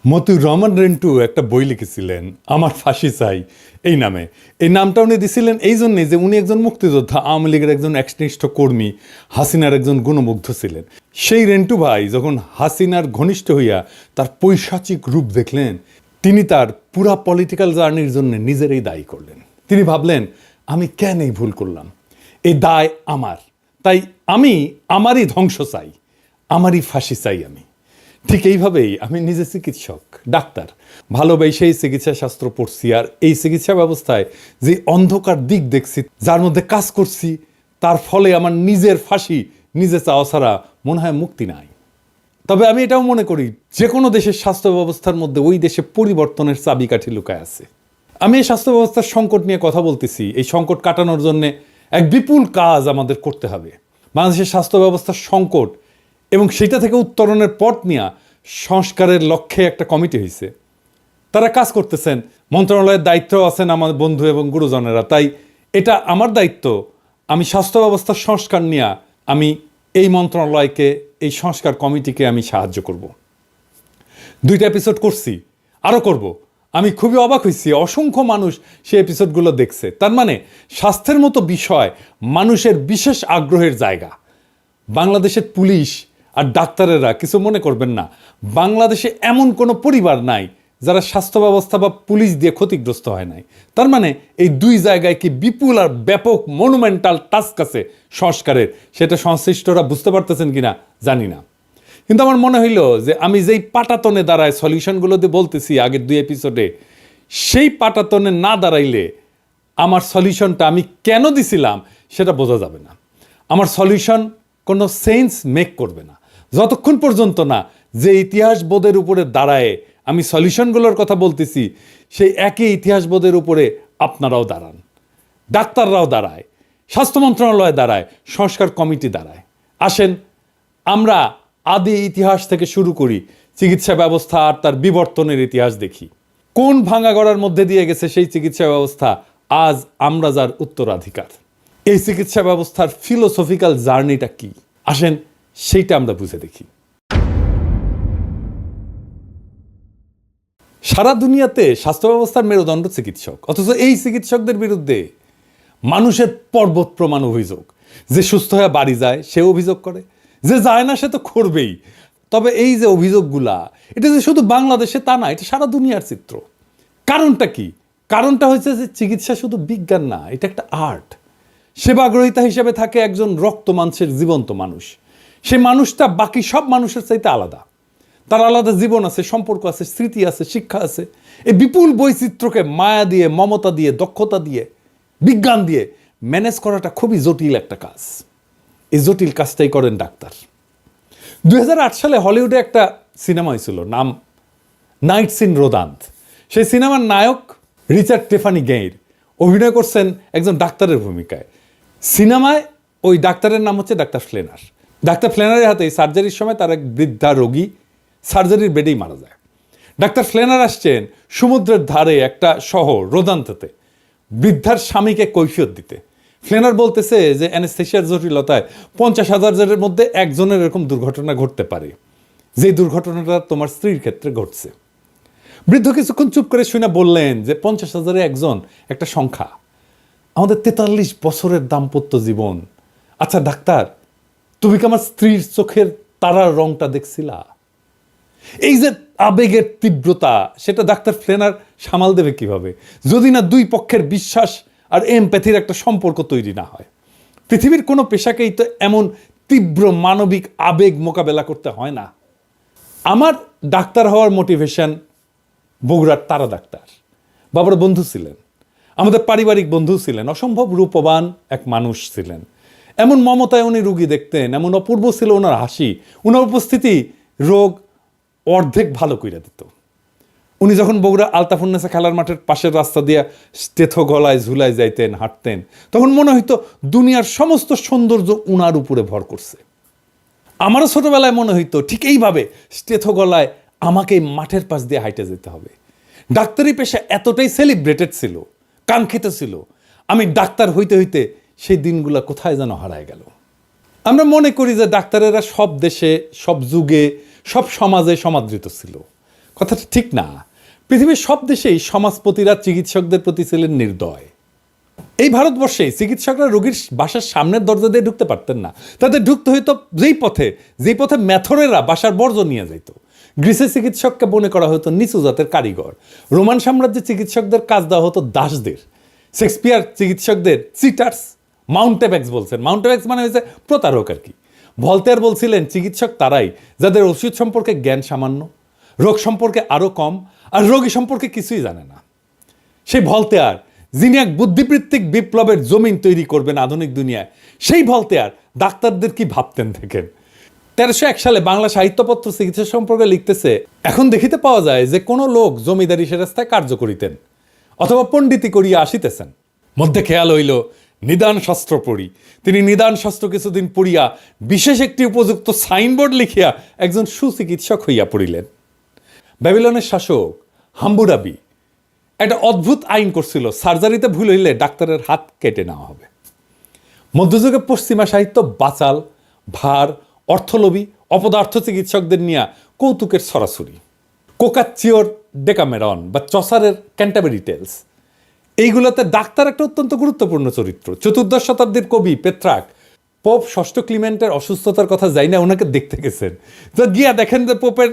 মতিউর রহমান রেন্টু একটা বই লিখেছিলেন আমার ফাঁসি চাই এই নামে। এই নামটা উনি দিছিলেন এই জন্যে যে উনি একজন মুক্তিযোদ্ধা, আওয়ামী লীগের একজন একনিষ্ঠ কর্মী, হাসিনার একজন গুণমুগ্ধ ছিলেন। সেই রেন্টু ভাই যখন হাসিনার ঘনিষ্ঠ হইয়া তার পৈশাচিক রূপ দেখলেন, তিনি তার পুরা পলিটিক্যাল জার্নির জন্য নিজেরই দায়ী করলেন। তিনি ভাবলেন, আমি কেন এই ভুল করলাম, এই দায় আমার, তাই আমি আমারই ধ্বংস চাই, আমারই ফাঁসি চাই। আমি ঠিক এইভাবেই আমি নিজে চিকিৎসক, ডাক্তার, ভালোবেসেই চিকিৎসা শাস্ত্র পড়ছি। আর এই চিকিৎসা ব্যবস্থায় যে অন্ধকার দিক দেখছি, যার মধ্যে কাজ করছি, তার ফলে আমার নিজের ফাঁসি নিজে চাওয়া ছাড়া মনে হয় মুক্তি নাই। তবে আমি এটাও মনে করি যে কোনো দেশের স্বাস্থ্য ব্যবস্থার মধ্যে ওই দেশে পরিবর্তনের চাবিকাঠি লুকায় আছে। আমি এই স্বাস্থ্য ব্যবস্থার সংকট নিয়ে কথা বলতেছি। এই সংকট কাটানোর জন্য এক বিপুল কাজ আমাদের করতে হবে। বাংলাদেশের স্বাস্থ্য ব্যবস্থার সংকট এবং সেটা থেকে উত্তরণের পথ নিয়ে সংস্কারের লক্ষ্যে একটা কমিটি হয়েছে। তারা কাজ করতেছেন, মন্ত্রণালয়ের দায়িত্ব আছেন আমার বন্ধু এবং গুরুজনেরা। তাই এটা আমার দায়িত্ব, আমি স্বাস্থ্য ব্যবস্থার সংস্কার নিয়ে আমি এই মন্ত্রণালয়কে, এই সংস্কার কমিটিকে আমি সাহায্য করব। 2টা এপিসোড করছি, আরও করব। আমি খুবই অবাক হয়েছি, অসংখ্য মানুষ সেই এপিসোডগুলো দেখছে। তার মানে স্বাস্থ্যের মতো বিষয় মানুষের বিশেষ আগ্রহের জায়গা। বাংলাদেশের পুলিশ আর ডাক্তারেরা কিছু মনে করবেন না, বাংলাদেশে এমন কোনো পরিবার নাই যারা স্বাস্থ্য ব্যবস্থা বা পুলিশ দিয়ে ক্ষতিগ্রস্ত হয় নাই। তার মানে এই দুই জায়গায় কি বিপুল আর ব্যাপক মনুমেন্টাল টাস্ক আছে সংস্কারের, সেটা সংশ্লিষ্টরা বুঝতে পারতেছেন কিনা জানি না। কিন্তু আমার মনে হইল যে আমি যেই পাটাতনে দাঁড়ায় সলিউশনগুলো দিয়ে বলতেছি আগের 2 এপিসোডে, সেই পাটাতনে না দাঁড়াইলে আমার সলিউশনটা আমি কেন দিছিলাম সেটা বোঝা যাবে না। আমার সলিউশন কোনো সেন্স মেক করবে না যতক্ষণ পর্যন্ত না যে ইতিহাস বোধের উপরে দাঁড়ায় আমি সলিউশনগুলোর কথা বলতেছি, সেই একই ইতিহাস বোধের উপরে আপনারাও দাঁড়ান, ডাক্তাররাও দাঁড়ায়, স্বাস্থ্য মন্ত্রণালয় দাঁড়ায়, সংস্কার কমিটি দাঁড়ায়। আসেন আমরা আদি ইতিহাস থেকে শুরু করি, চিকিৎসা ব্যবস্থা আর তার বিবর্তনের ইতিহাস দেখি। কোন ভাঙাগড়ার মধ্যে দিয়ে গেছে সেই চিকিৎসা ব্যবস্থা, আজ আমরা যার উত্তরাধিকার। এই চিকিৎসা ব্যবস্থার ফিলোসফিক্যাল জার্নিটা কি, আসেন সেইটা আমরা বুঝে দেখি। সারা দুনিয়াতে স্বাস্থ্য ব্যবস্থার মেরুদণ্ড চিকিৎসক, অথচ এই চিকিৎসকদের বিরুদ্ধে মানুষের পর্বত প্রমাণ অভিযোগ। যে সুস্থ হয়ে বাড়ি যায় সে অভিযোগ করে, যে যায় না সে তো করবেই। তবে এই যে অভিযোগগুলা, এটা যে শুধু বাংলাদেশে তা না, এটা সারা দুনিয়ার চিত্র। কারণটা কি? কারণটা হচ্ছে যে চিকিৎসা শুধু বিজ্ঞান না, এটা একটা আর্ট। সেবাগ্রহিতা হিসেবে থাকে একজন রক্ত মাংসের জীবন্ত মানুষ। সে মানুষটা বাকি সব মানুষের চাইতে আলাদা। তার আলাদা জীবন আছে, সম্পর্ক আছে, স্মৃতি আছে, শিক্ষা আছে। এই বিপুল বৈচিত্র্যকে মায়া দিয়ে, মমতা দিয়ে, দক্ষতা দিয়ে, বিজ্ঞান দিয়ে ম্যানেজ করাটা খুবই জটিল একটা কাজ। এই জটিল কাজটাই করেন ডাক্তার। 2008 সালে হলিউডে একটা সিনেমা হয়েছিল, নাম নাইটস ইন রোদান্থ। সেই সিনেমার নায়ক রিচার্ড টেফানি গেইর অভিনয় করছেন একজন ডাক্তারের ভূমিকায়। সিনেমায় ওই ডাক্তারের নাম হচ্ছে ডাক্তার ফ্লেনার। ডাক্তার ফ্লেনারের হাতে সার্জারির সময় তার এক বৃদ্ধা রোগী সার্জারির বেডেই মারা যায়। ডাক্তার ফ্লেনার আসছেন সমুদ্রের ধারে একটা শহর রোদান্থতে বৃদ্ধার স্বামীকে কৈফিয়ত দিতে। ফ্লেনার বলতেছে যে অ্যানেস্থেশিয়ার জটিলতায় 50,000 জনের মধ্যে একজনের এরকম দুর্ঘটনা ঘটতে পারে, যে দুর্ঘটনাটা তোমার স্ত্রীর ক্ষেত্রে ঘটছে। বৃদ্ধ কিছুক্ষণ চুপ করে শুনে বললেন যে 50,000-এ একজন একটা সংখ্যা, আমাদের 43 বছরের দাম্পত্য জীবন। আচ্ছা ডাক্তার, তুমি কি আমার স্ত্রীর চোখের তারার রংটা দেখছিলা? এই যে আবেগের তীব্রতা, সেটা ডাক্তার ফ্লেনার সামাল দেবে কিভাবে যদি না দুই পক্ষের বিশ্বাস আর এমপ্যাথির একটা সম্পর্ক তৈরি না হয়? পৃথিবীর কোনো পেশাকেই তো এমন তীব্র মানবিক আবেগ মোকাবেলা করতে হয় না। আমার ডাক্তার হওয়ার মোটিভেশন বগুড়ার তারা ডাক্তার, বাবার বন্ধু ছিলেন, আমাদের পারিবারিক বন্ধু ছিলেন, অসম্ভব রূপবান এক মানুষ ছিলেন। এমন মমতায় উনি রুগী দেখতেন, এমন অপূর্ব ছিল ওনার হাসি, ওনার উপস্থিতি রোগ অর্ধেক ভালো কইরা দিত। উনি যখন বগুড়া আলতাফুন্নেসা খেলার মাঠের পাশের রাস্তা দিয়ে স্টেথো গলায় ঝুলায় যাইতেন, হাঁটতেন, তখন মনে হইতো দুনিয়ার সমস্ত সৌন্দর্য উনার উপরে ভর করছে। আমারও ছোটবেলায় মনে হইতো ঠিক এইভাবে স্টেথো গলায় আমাকে মাঠের পাশ দিয়ে হাইটে যেতে হবে। ডাক্তারি পেশা এতটাই সেলিব্রেটেড ছিল, কাঙ্ক্ষিত ছিল, আমি ডাক্তার হইতে হইতে সেই দিনগুলো কোথায় যেন হারায় গেল। আমরা মনে করি যে ডাক্তারেরা সব দেশে, সব যুগে, সব সমাজে সমাদৃত ছিল। কথাটা ঠিক না। পৃথিবীর সব দেশেই সমাজপতিরা চিকিৎসকদের প্রতি ছিলেন নির্দয়। এই ভারতবর্ষে চিকিৎসকরা রোগীর বাসার সামনের দরজা দিয়ে ঢুকতে পারতেন না, তাদের ঢুকতে হইতো যেই পথে ম্যাথরেরা বাসার বর্জ্য নিয়ে যেত। গ্রিসের চিকিৎসককে মনে করা হতো নিচু জাতের কারিগর। রোমান সাম্রাজ্যের চিকিৎসকদের কাজ দেওয়া হতো দাসদের। শেক্সপিয়ার চিকিৎসকদের চিটার্স, মাউন্টেব্যাক্স বলছেন। মাউন্টেব্যাক্স মানে হয়েছে প্রতারক আর কি। ভলতেয়ার বলছিলেন চিকিৎসক তারাই যাদের ওষুধ সম্পর্কে জ্ঞান সামান্য, রোগ সম্পর্কে আরও কম, আর রোগী সম্পর্কে কিছুই জানে না। সেই ভলতেয়ার, যিনি এক বুদ্ধিবৃত্তিক বিপ্লবের জমিন তৈরি করবেন আধুনিক দুনিয়ায়, সেই ভলতেয়ার ডাক্তারদের কি ভাবতেন দেখেন। 1301 সালে বাংলা সাহিত্যপত্র চিকিৎসা সম্পর্কে লিখতেছে, এখন দেখিতে পাওয়া যায় যে কোনো লোক জমিদারি সেরাস্তায় কার্য করিতেন অথবা পণ্ডিতি করিয়া আসিতেছেন, মধ্যে খেয়াল হইল নিদান শাস্ত্র পড়ি। তিনি নিদান শাস্ত্র কিছুদিন পড়িয়া বিশেষ একটি উপযুক্ত সাইনবোর্ড লিখিয়া একজন সুচিকিৎসক হইয়া পড়িলেন। ব্যাবিলনের শাসক হাম্বুরাবি একটা অদ্ভুত আইন করছিল, সার্জারিতে ভুল হইলে ডাক্তারের হাত কেটে নেওয়া হবে। মধ্যযুগে পশ্চিমা সাহিত্য বাচাল, ভার, অর্থলোভী, অপদার্থ চিকিৎসকদের নিয়ে কৌতুকের ছড়াছড়ি। কোকাচ্চিওর ডেকামেরন বা চসারের ক্যান্টাবেরি টেলস, এইগুলোতে ডাক্তার একটা অত্যন্ত গুরুত্বপূর্ণ চরিত্র। 14 শতাব্দীর কবি পেত্রাক পোপ ষষ্ঠ ক্লিমেন্টের অসুস্থতার কথা যাই না, ওনাকে দেখতে গেছেন, তো গিয়া দেখেন যে পোপের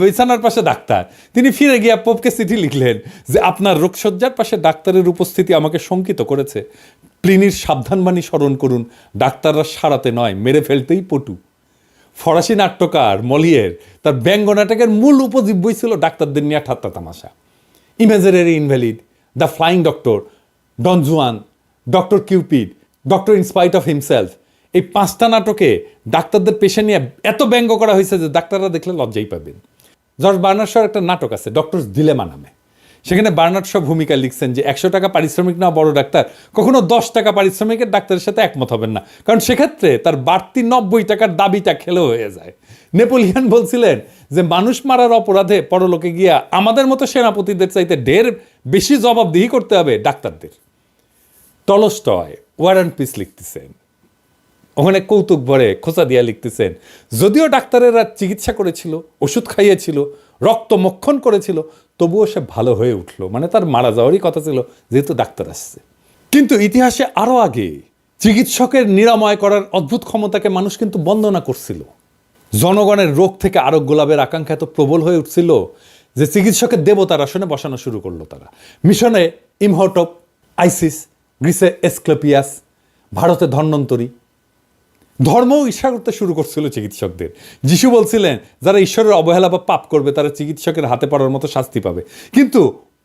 বিছানার পাশে ডাক্তার। তিনি ফিরে গিয়া পোপকে চিঠি লিখলেন যে আপনার রোগসজ্জার পাশে ডাক্তারের উপস্থিতি আমাকে শঙ্কিত করেছে। প্লিনির সাবধানবাণী স্মরণ করুন, ডাক্তাররা সারাতে নয় মেরে ফেলতেই পটু। ফরাসি নাট্যকার মলিয়ের তার ব্যঙ্গ নাটকের মূল উপজীব্যই ছিল ডাক্তারদের নিয়ে ঠাট্টা তামাশা। Imaginary invalid, the flying doctor, Don Juan, doctor Cupid, doctor in spite of himself, এই 5টা নাটকে ডাক্তারদের পেশা নিয়ে এত ব্যঙ্গ করা হয়েছে যে ডাক্তাররা দেখলে লজ্জাই পাবেন। জর্জ বার্নার্ড শর একটা নাটক আছে ডক্টরস ডিলেমা নামে, সেখানে বার্নার্ড শ ভূমিকা লিখছেন যে 100 টাকা পারিশ্রমিক না বড় ডাক্তার কখনো 10 টাকা পারিশ্রমিকের ডাক্তারের সাথে একমত হবেন না, কারণ সেক্ষেত্রে তার বাড়তি 90 টাকার দাবিটা খেলেও হয়ে যায়। নেপোলিয়ন বলছিলেন যে মানুষ মারার অপরাধে পরলোকে গিয়া আমাদের মতো সেনাপতিদের চাইতে ঢের বেশি জবাবদিহি করতে হবে ডাক্তারদের। টলস্টয় ওয়ার অ্যান্ড পিস লিখতেছেন, ওখানে কৌতুক ভরে খোঁচা দিয়া লিখতেছেন, যদিও ডাক্তারেরা চিকিৎসা করেছিল, ওষুধ খাইয়েছিল, রক্ত মক্ষণ করেছিল, তবুও সে ভালো হয়ে উঠলো। মানে তার মারা যাওয়ারই কথা ছিল যেহেতু ডাক্তার আসছে। কিন্তু ইতিহাসে আরও আগে চিকিৎসকের নিরাময় করার অদ্ভুত ক্ষমতাকে মানুষ কিন্তু বন্দনা করছিল। জনগণের রোগ থেকে আরোগ্য লাভের আকাঙ্ক্ষা এত প্রবল হয়ে উঠছিল যে চিকিৎসকের দেবতার আসনে বসানো শুরু করলো তারা। মিশনে ইমহটপ, আইসিস, গ্রিসে এসক্লেপিয়াস, ভারতে ধন্বন্তরী। ধর্মও ঈর্ষা করতে শুরু করছিল চিকিৎসকদের। যিশু বলছিলেন যারা ঈশ্বরের অবহেলা বা পাপ করবে তারা চিকিৎসকের হাতে পড়ার মতো শাস্তি পাবে। কিন্তু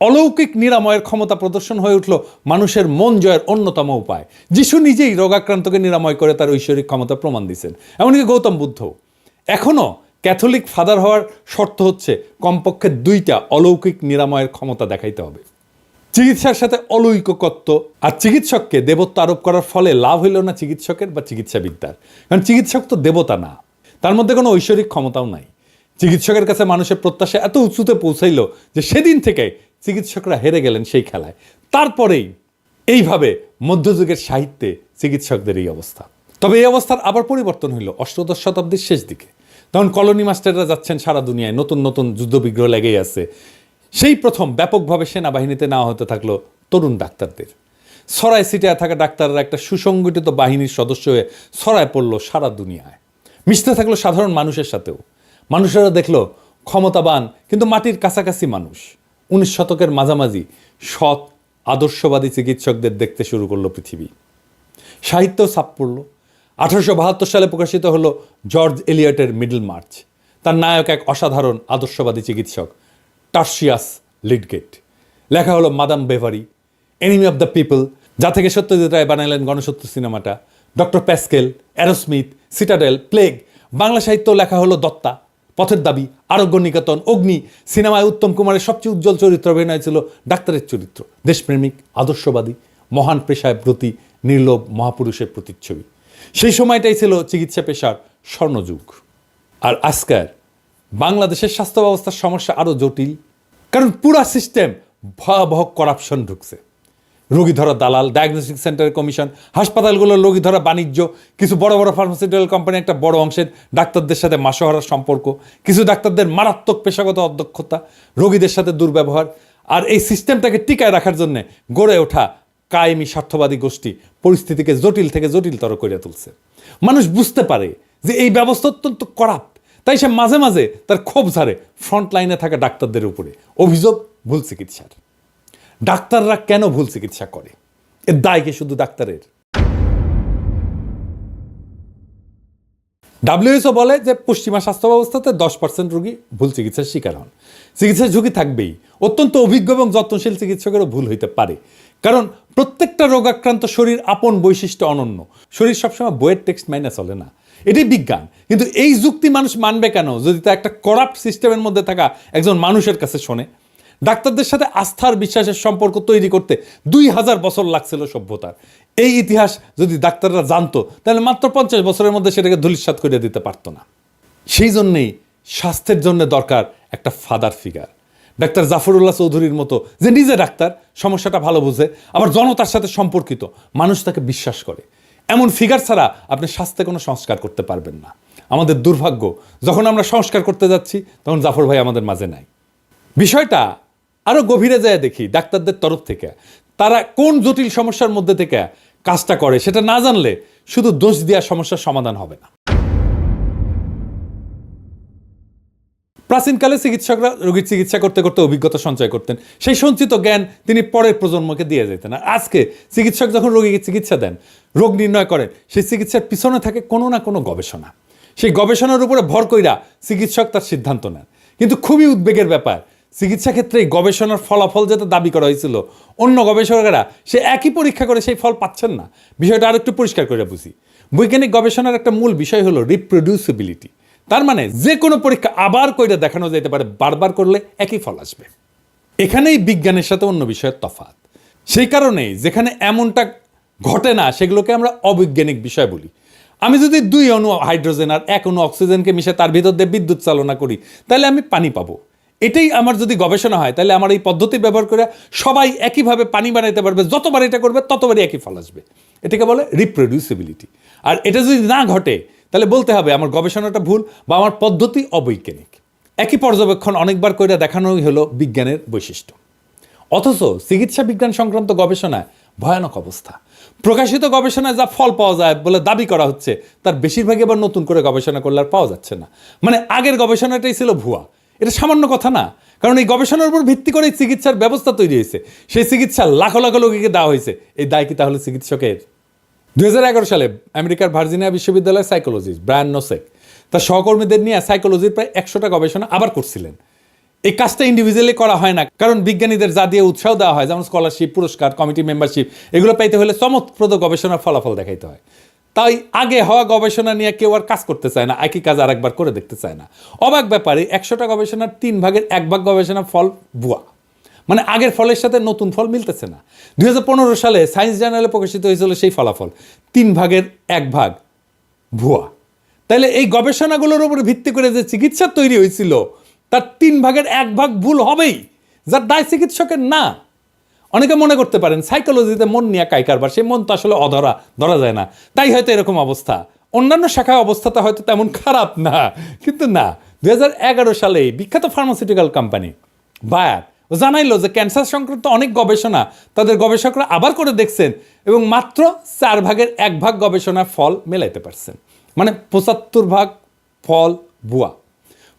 অলৌকিক নিরাময়ের ক্ষমতা প্রদর্শন হয়ে উঠল মানুষের মন জয়ের অন্যতম উপায়। যিশু নিজেই রোগাক্রান্তকে নিরাময় করে তার ঐশ্বরিক ক্ষমতা প্রমাণ দিয়েছেন। এমনকি গৌতম বুদ্ধ। এখনও ক্যাথলিক ফাদার হওয়ার শর্ত হচ্ছে কমপক্ষে 2টা অলৌকিক নিরাময়ের ক্ষমতা দেখাইতে হবে। চিকিৎসার সাথে অলৌকিকত্ব আর চিকিৎসককে দেবত্ব আরোপ করার ফলে লাভ হইল না চিকিৎসকের বা চিকিৎসাবিদ্যার, কারণ চিকিৎসক তো দেবতা না, তার মধ্যে কোনো ঐশ্বরিক ক্ষমতাও নাই। চিকিৎসকের কাছে মানুষের প্রত্যাশা এত উঁচুতে পৌঁছাইল যে সেদিন থেকে চিকিৎসকরা হেরে গেলেন সেই খেলায়। তারপরেই এইভাবে মধ্যযুগের সাহিত্যে চিকিৎসকদের এই অবস্থা। তবে এই অবস্থার আবার পরিবর্তন হইল অষ্টাদশ শতাব্দীর শেষ দিকে। তখন কলোনি মাস্টাররা যাচ্ছেন সারা দুনিয়ায়, নতুন নতুন যুদ্ধবিগ্রহ লেগেই আছে। সেই প্রথম ব্যাপকভাবে সেনাবাহিনীতে নেওয়া হতে থাকলো তরুণ ডাক্তারদের। ছড়ায় ছিটায় থাকা ডাক্তাররা একটা সুসংগঠিত বাহিনীর সদস্য হয়ে ছড়ায় পড়লো সারা দুনিয়ায়, মিশতে থাকলো সাধারণ মানুষের সাথেও। মানুষেরা দেখলো ক্ষমতাবান কিন্তু মাটির কাছাকাছি মানুষ। 19 শতকের মাঝামাঝি সৎ আদর্শবাদী চিকিৎসকদের দেখতে শুরু করলো পৃথিবী। সাহিত্যও ছাপ পড়ল। 1872 সালে প্রকাশিত হলো জর্জ এলিয়টের মিডল মার্চ। তার নায়ক এক অসাধারণ আদর্শবাদী চিকিৎসক, টার্সিয়াস লিডগেট। লেখা হলো Madame Bovary, enemy of the people, যা থেকে সত্যজিৎ রায় বানাইলেন গণসত্য সিনেমাটা, doctor Pascal, Arrowsmith, Citadel, Plague. Bangla সাহিত্য লেখা হলো দত্তা, পথের দাবি, আরোগ্য নিকেতন, অগ্নি। সিনেমায় উত্তম কুমারের সবচেয়ে উজ্জ্বল চরিত্র অভিনয় ছিল ডাক্তারের চরিত্র, দেশপ্রেমিক, আদর্শবাদী, মহান পেশায় ব্রতী, নির্লোভ মহাপুরুষের প্রতিচ্ছবি। সেই সময়টাই ছিল চিকিৎসা পেশার স্বর্ণযুগ। আর আজকের বাংলাদেশের স্বাস্থ্য ব্যবস্থার সমস্যা আরও জটিল, কারণ পুরা সিস্টেম ভয়াবহ করাপশন ঢুকছে। রোগী ধরা দালাল, ডায়াগনস্টিক সেন্টারের কমিশন, হাসপাতালগুলোর রোগী ধরা বাণিজ্য, কিছু বড় বড় ফার্মাসিউটিক্যাল কোম্পানি একটা বড় অংশের ডাক্তারদের সাথে মাসোহারার সম্পর্ক, কিছু ডাক্তারদের মারাত্মক পেশাগত অদক্ষতা, রোগীদের সাথে দুর্ব্যবহার, আর এই সিস্টেমটাকে টিকায় রাখার জন্য গড়ে ওঠা কায়েমি স্বার্থবাদী গোষ্ঠী পরিস্থিতিকে জটিল থেকে জটিলতর করে তুলছে। মানুষ বুঝতে পারে যে এই ব্যবস্থা অত্যন্ত করাপ্ট, তাই সে মাঝে মাঝে তার ক্ষোভ ঝাড়ে ফ্রন্ট লাইনে থাকা ডাক্তারদের উপরে। অভিযোগ ভুল চিকিৎসার। ডাক্তাররা কেন ভুল চিকিৎসা করে? এর দায় কি শুধু ডাক্তারের? WHO বলে যে পশ্চিমা স্বাস্থ্য ব্যবস্থাতে 10% রোগী ভুল চিকিৎসার শিকার হন। চিকিৎসার ঝুঁকি থাকবেই। অত্যন্ত অভিজ্ঞ এবং যত্নশীল চিকিৎসকেরও ভুল হইতে পারে, কারণ প্রত্যেকটা রোগাক্রান্ত শরীর আপন বৈশিষ্ট্য অনন্য। শরীর সবসময় বইয়ের টেক্সট মাইনে চলে না, এটাই বিজ্ঞান। কিন্তু এই যুক্তি মানুষ মানবে কেন যদি তা একটা করাপ্ট সিস্টেমের মধ্যে থাকা একজন মানুষের কাছে শোনে? ডাক্তারদের সাথে আস্থার বিশ্বাসের সম্পর্ক তৈরি করতে 2000 বছর লাগছিল সভ্যতার। এই ইতিহাস যদি ডাক্তাররা জানতো তাহলে মাত্র 50 বছরের মধ্যে সেটাকে ধূলিসাৎ করে দিতে পারতো না। সেই জন্যেই স্বাস্থ্যের জন্য দরকার একটা ফাদার ফিগার। ডাক্তার জাফরুল্লাহ চৌধুরীর মতো, যে নিজে ডাক্তার, সমস্যাটা ভালো বুঝে, আবার জনতার সাথে সম্পর্কিত, মানুষ তাকে বিশ্বাস করে। এমন ফিগার ছাড়া আপনি স্বাস্থ্যে কোনো সংস্কার করতে পারবেন না। আমাদের দুর্ভাগ্য, যখন আমরা সংস্কার করতে যাচ্ছি তখন জাফর ভাই আমাদের মাঝে নাই। বিষয়টা আরও গভীরে যায় দেখি ডাক্তারদের তরফ থেকে তারা কোন জটিল সমস্যার মধ্যে থেকে কাজটা করে সেটা না জানলে শুধু দোষ দেওয়া সমস্যার সমাধান হবে না। প্রাচীনকালে চিকিৎসকরা রোগীর চিকিৎসা করতে করতে অভিজ্ঞতা সঞ্চয় করতেন। সেই সঞ্চিত জ্ঞান তিনি পরের প্রজন্মকে দিয়ে যেতেন। আর আজকে চিকিৎসক যখন রোগীকে চিকিৎসা দেন, রোগ নির্ণয় করেন, সেই চিকিৎসার পিছনে থাকে কোনো না কোনো গবেষণা। সেই গবেষণার উপরে ভর কইরা চিকিৎসক তার সিদ্ধান্ত নেন। কিন্তু খুবই উদ্বেগের ব্যাপার, চিকিৎসা ক্ষেত্রে এই গবেষণার ফলাফল যেটা দাবি করা হয়েছিল, অন্য গবেষকেরা সে একই পরীক্ষা করে সেই ফল পাচ্ছেন না। বিষয়টা আর একটু পরিষ্কার করে বুঝি। বৈজ্ঞানিক গবেষণার একটা মূল বিষয় হলো রিপ্রোডিউসিবিলিটি। তার মানে যে কোনো পরীক্ষা আবার করে দেখানো যেতে পারে, বারবার করলে একই ফল আসবে। এখানেই বিজ্ঞানের সাথে অন্য বিষয়ের তফাৎ। সেই কারণেই যেখানে এমনটা ঘটে না সেগুলোকে আমরা অবৈজ্ঞানিক বিষয় বলি। আমি যদি 2 অণু হাইড্রোজেন আর 1 অণু অক্সিজেনকে মিশে তার ভিতর দিয়ে বিদ্যুৎ চালনা করি, তাহলে আমি পানি পাবো। এটাই আমার যদি গবেষণা হয়, তাহলে আমার এই পদ্ধতি ব্যবহার করে সবাই একইভাবে পানি বানাইতে পারবে। যতবার এটা করবে ততবারই একই ফল আসবে। এটাকে বলে রিপ্রোডিউসিবিলিটি। আর এটা যদি না ঘটে তাহলে বলতে হবে আমার গবেষণাটা ভুল বা আমার পদ্ধতি অবৈজ্ঞানিক। একই পর্যবেক্ষণ অনেকবার করে দেখানোই হলো বিজ্ঞানের বৈশিষ্ট্য। অথচ চিকিৎসা বিজ্ঞান সংক্রান্ত গবেষণায় ভয়ানক অবস্থা। প্রকাশিত গবেষণায় যা ফল পাওয়া যায় বলে দাবি করা হচ্ছে, তার বেশিরভাগই আবার নতুন করে গবেষণা করলে আর পাওয়া যাচ্ছে না। মানে আগের গবেষণাটাই ছিল ভুয়া। এটা সামান্য কথা না, কারণ এই গবেষণার উপর ভিত্তি করে চিকিৎসার ব্যবস্থা তৈরি হয়েছে। সেই চিকিৎসা লাখো লাখো লোককে দেওয়া হয়েছে। এই দায় কি তাহলে চিকিৎসকের? 2011 সালে আমেরিকার ভার্জিনিয়া বিশ্ববিদ্যালয়ের সাইকোলজিস্ট ব্রায়ান নোসেক তার সহকর্মীদের নিয়ে সাইকোলজির প্রায় 100টা গবেষণা আবার করছিলেন। এই কাজটা ইন্ডিভিজুয়ালি করা হয় না, কারণ বিজ্ঞানীদের যা দিয়ে উৎসাহ দেওয়া হয়, যেমন স্কলারশিপ, পুরস্কার, কমিটি মেম্বারশিপ, এগুলো পাইতে হলে চমকপ্রদ গবেষণার ফলাফল দেখাইতে হয়। তাই আগে হওয়া গবেষণা নিয়ে কেউ আর কাজ করতে চায় না, একই কাজ আর একবার করে দেখতে চায় না। অবাক ব্যাপারে 100টা গবেষণার 3 ভাগের 1 ভাগ গবেষণার ফল ভুয়া। মানে আগের ফলের সাথে নতুন ফল মিলতেছে না। 2015 সালে সায়েন্স জার্নালে প্রকাশিত হয়েছিল সেই ফলাফল, 3 ভাগের 1 ভাগ ভুয়া। তাইলে এই গবেষণাগুলোর উপর ভিত্তি করে যে চিকিৎসা তৈরি হয়েছিল তার 3 ভাগের 1 ভাগ ভুল হবেই, যার দায় চিকিৎসকের না। অনেকে মনে করতে পারেন সাইকোলজিতে মন নিয়ে কারবার, সেই মন তো আসলে ধরা যায় না, তাই হয়তো এরকম অবস্থা। অন্যান্য শাখায় অবস্থাটা হয়তো তেমন খারাপ না, কিন্তু না। 2011 সালে বিখ্যাত ফার্মাসিউটিক্যাল কোম্পানি বায়ার জানাইলো যে ক্যান্সার সংক্রান্ত অনেক গবেষণা তাদের গবেষকরা আবার করে দেখছেন এবং মাত্র 4 ভাগের 1 ভাগ গবেষণার ফল মেলাইতে পারছেন। মানে 75 ভাগ ফল ভুয়া।